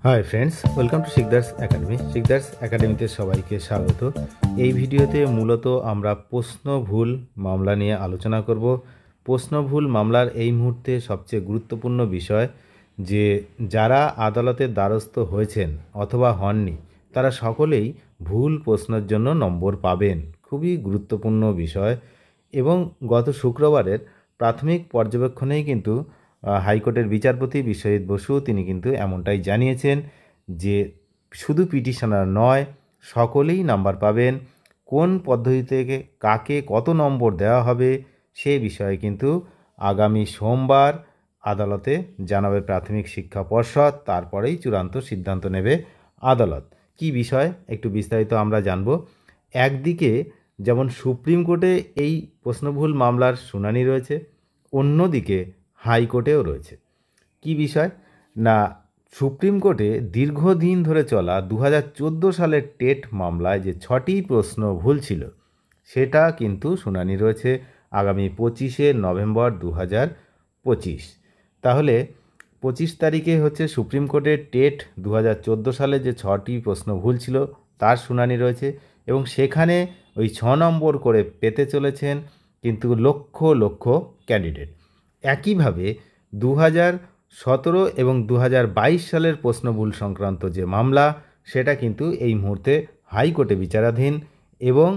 Hi friends, welcome to Sikdar's academy. Sikdar's একাডেমিতে সবাইকে স্বাগত। এই ভিডিওতে মূলত আমরা প্রশ্ন ভুল মামলা নিয়ে আলোচনা করব। প্রশ্ন ভুল মামলার এই মুহূর্তে সবচেয়ে গুরুত্বপূর্ণ বিষয় যে যারা আদালতের দ্বারস্থ হয়েছেন অথবা হননি তারা সকলেই ভুল প্রশ্নের জন্য নম্বর পাবেন। খুবই গুরুত্বপূর্ণ বিষয়। এবং গত শুক্রবারের প্রাথমিক পর্যবেক্ষণেই কিন্তু হাইকোর্টের বিচারপতি বিশ্বজিৎ বসু তিনি কিন্তু এমনটাই জানিয়েছেন যে শুধু পিটিশনার নয়, সকলেই নাম্বার পাবেন। কোন পদ্ধতি থেকে কাকে কত নম্বর দেওয়া হবে সে বিষয়ে কিন্তু আগামী সোমবার আদালতে জানাবে প্রাথমিক শিক্ষা পর্ষদ, তারপরেই চূড়ান্ত সিদ্ধান্ত নেবে আদালত। কি বিষয় একটু বিস্তারিত আমরা জানব। একদিকে যেমন সুপ্রিম কোর্টে এই প্রশ্নভুল মামলার শুনানি রয়েছে, অন্যদিকে হাইকোর্টেও রয়েছে। কি বিষয় না, সুপ্রিম কোর্টে দীর্ঘদিন ধরে চলা 2014 সালের টেট মামলায় যে 6টি প্রশ্ন ভুল ছিল সেটা কিন্তু শুনানি রয়েছে আগামী 25শে নভেম্বর 2025। তাহলে 25 তারিখে হচ্ছে সুপ্রিম কোর্টের টেট 2014 সালে যে 6টি প্রশ্ন ভুল ছিল তার শুনানি রয়েছে এবং সেখানে ওই 6 নম্বর করে পেতে চলেছেন কিন্তু লক্ষ লক্ষ ক্যান্ডিডেট। একইভাবে 2017 এবং 2022 সালের প্রশ্নভুল সংক্রান্ত যে মামলা সেটা কিন্তু এই মুহূর্তে হাইকোর্টে বিচারাধীন এবং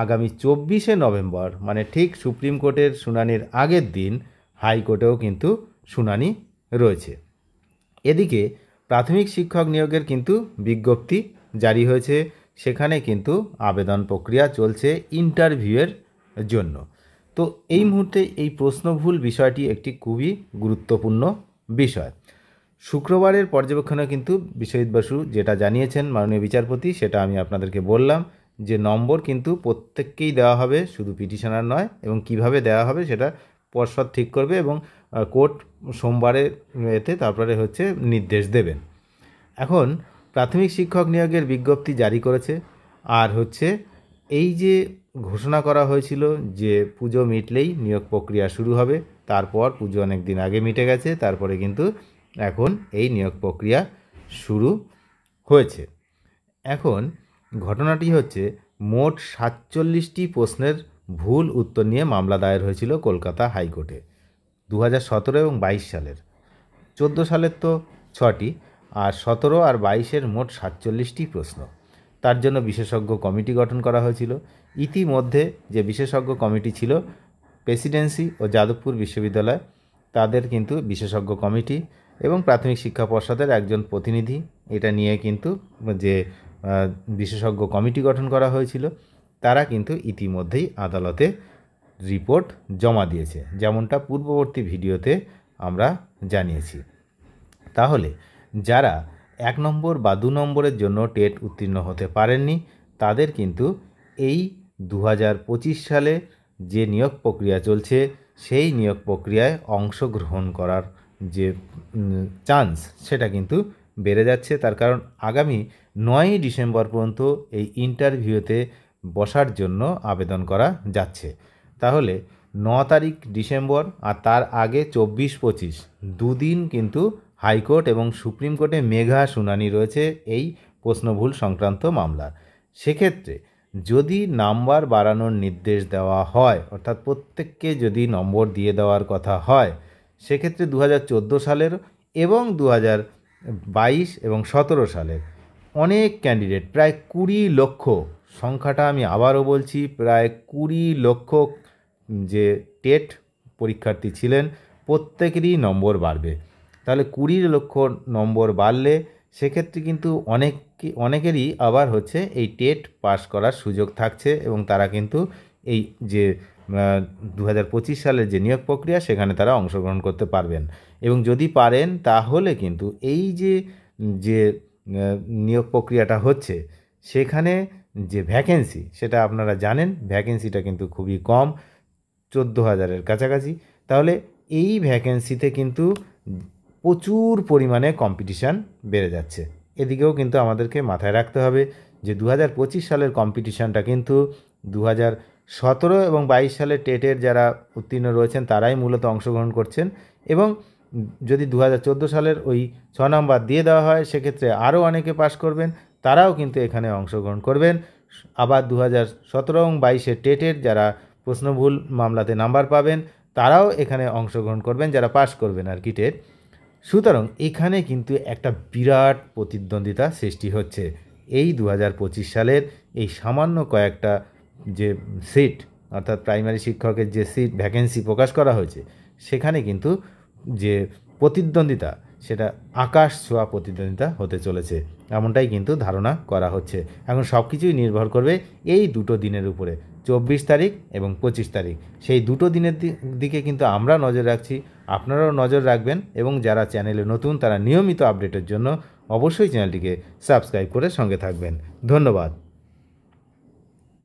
আগামী 24শে নভেম্বর মানে ঠিক সুপ্রিম কোর্টের শুনানির আগের দিন হাইকোর্টেও কিন্তু শুনানি রয়েছে। এদিকে প্রাথমিক শিক্ষক নিয়োগের কিন্তু বিজ্ঞপ্তি জারি হয়েছে, সেখানে কিন্তু আবেদন প্রক্রিয়া চলছে ইন্টারভিউয়ের জন্য। তো এই মুহূর্তে এই প্রশ্নভুল বিষয়টি একটি খুবই গুরুত্বপূর্ণ বিষয়। শুক্রবারের পর্যবেক্ষণে কিন্তু বিশ্বজিৎ বসু যেটা জানিয়েছেন মাননীয় বিচারপতি সেটা আমি আপনাদেরকে বললাম যে নম্বর কিন্তু প্রত্যেককেই দেওয়া হবে, শুধু পিটিশনার নয়, এবং কিভাবে দেওয়া হবে সেটা পর্ষদ ঠিক করবে এবং কোর্ট সোমবারে এতে তারপরে হচ্ছে নির্দেশ দেবেন। এখন প্রাথমিক শিক্ষক নিয়োগের বিজ্ঞপ্তি জারি করেছে। আর হচ্ছে এই যে ঘোষণা করা হয়েছিল যে পুজো মিটলেই নিয়োগ প্রক্রিয়া শুরু হবে, তারপর পুজো অনেক দিন আগে মিটে গেছে, তারপরে কিন্তু এখন এই নিয়োগ প্রক্রিয়া শুরু হয়েছে। এখন ঘটনাটি হচ্ছে মোট 47টি প্রশ্নের ভুল উত্তর নিয়ে মামলা দায়ের হয়েছিল কলকাতা হাইকোর্টে 2017 এবং 22 সালের। 14 সালের তো 6টি, আর 17 আর 22-এর মোট 47টি প্রশ্ন। তার জন্য বিশেষজ্ঞ কমিটি গঠন করা হয়েছিল। ইতিমধ্যে যে বিশেষজ্ঞ কমিটি ছিল প্রেসিডেন্সি ও যাদবপুর বিশ্ববিদ্যালয়, তাদের কিন্তু বিশেষজ্ঞ কমিটি এবং প্রাথমিক শিক্ষা পর্ষদের একজন প্রতিনিধি, এটা নিয়ে কিন্তু যে বিশেষজ্ঞ কমিটি গঠন করা হয়েছিল তারা কিন্তু ইতিমধ্যেই আদালতে রিপোর্ট জমা দিয়েছে, যেমনটা পূর্ববর্তী ভিডিওতে আমরা জানিয়েছি। তাহলে যারা 1 নম্বর বা 2 নম্বরের জন্য টেট উত্তীর্ণ হতে পারেননি তাদের কিন্তু এই 2025 সালে যে নিয়োগ প্রক্রিয়া চলছে সেই নিয়োগ প্রক্রিয়ায় অংশগ্রহণ করার যে চান্স সেটা কিন্তু বেড়ে যাচ্ছে। তার কারণ আগামী 9ই ডিসেম্বর পর্যন্ত এই ইন্টারভিউতে বসার জন্য আবেদন করা যাচ্ছে। তাহলে 9 তারিখ ডিসেম্বর আর তার আগে 24-25 দুদিন কিন্তু হাইকোর্ট এবং সুপ্রিম কোর্টে মেগা শুনানি রয়েছে এই প্রশ্নভুল সংক্রান্ত মামলার। সেক্ষেত্রে যদি নাম্বার বাড়ানোর নির্দেশ দেওয়া হয়, অর্থাৎ প্রত্যেককে যদি নম্বর দিয়ে দেওয়ার কথা হয়, সেক্ষেত্রে 2014 সালের এবং 2022 এবং 17 সালের অনেক ক্যান্ডিডেট, প্রায় 20 লক্ষ, সংখ্যাটা আমি আবারও বলছি, প্রায় 20 লক্ষ যে টেট পরীক্ষার্থী ছিলেন প্রত্যেকেরই নম্বর বাড়বে। তাহলে 20 লক্ষ নম্বর বাড়লে সেক্ষেত্রে কিন্তু অনেকেরই আবার হচ্ছে এই টেট পাস করার সুযোগ থাকছে এবং তারা কিন্তু এই যে 2025 সালের যে নিয়োগ প্রক্রিয়া সেখানে তারা অংশগ্রহণ করতে পারবেন। এবং যদি পারেন তাহলে কিন্তু এই যে নিয়োগ প্রক্রিয়াটা হচ্ছে সেখানে যে ভ্যাকেন্সি সেটা আপনারা জানেন, ভ্যাকেন্সিটা কিন্তু খুবই কম, 14,000-এর কাছাকাছি। তাহলে এই ভ্যাকেন্সিতে কিন্তু প্রচুর পরিমাণে কম্পিটিশান বেড়ে যাচ্ছে। এদিকেও কিন্তু আমাদেরকে মাথায় রাখতে হবে যে 2025 সালের কম্পিটিশানটা কিন্তু 2017 এবং 22 সালের টেটের যারা উত্তীর্ণ রয়েছেন তারাই মূলত অংশগ্রহণ করছেন এবং যদি 2014 সালের ওই 6 নাম্বার দিয়ে দেওয়া হয় সেক্ষেত্রে আরও অনেকে পাশ করবেন, তারাও কিন্তু এখানে অংশগ্রহণ করবেন। আবার 2017 এবং 22 টেটের যারা প্রশ্ন ভুল মামলাতে নাম্বার পাবেন তারাও এখানে অংশগ্রহণ করবেন, যারা পাশ করবেন আর কি টেট। সুতরাং এখানে কিন্তু একটা বিরাট প্রতিদ্বন্দ্বিতা সৃষ্টি হচ্ছে। এই 2025 সালের এই সামান্য কয়েকটা যে সিট, অর্থাৎ প্রাইমারি শিক্ষকের যে সিট ভ্যাকেন্সি প্রকাশ করা হয়েছে, সেখানে কিন্তু যে প্রতিদ্বন্দ্বিতা সেটা আকাশ ছোঁয়া প্রতিদ্বন্দ্বিতা হতে চলেছে, এমনটাই কিন্তু ধারণা করা হচ্ছে। এখন সব কিছুই নির্ভর করবে এই দুটো দিনের উপরে, 24 তারিখ এবং 25 তারিখ। সেই দুটো দিনের দিকে কিন্তু আমরা নজর রাখছি, আপনারাও নজর রাখবেন, এবং যারা চ্যানেলে নতুন তারা নিয়মিত আপডেটের জন্য অবশ্যই চ্যানেলটিকে সাবস্ক্রাইব করে সঙ্গে থাকবেন। ধন্যবাদ।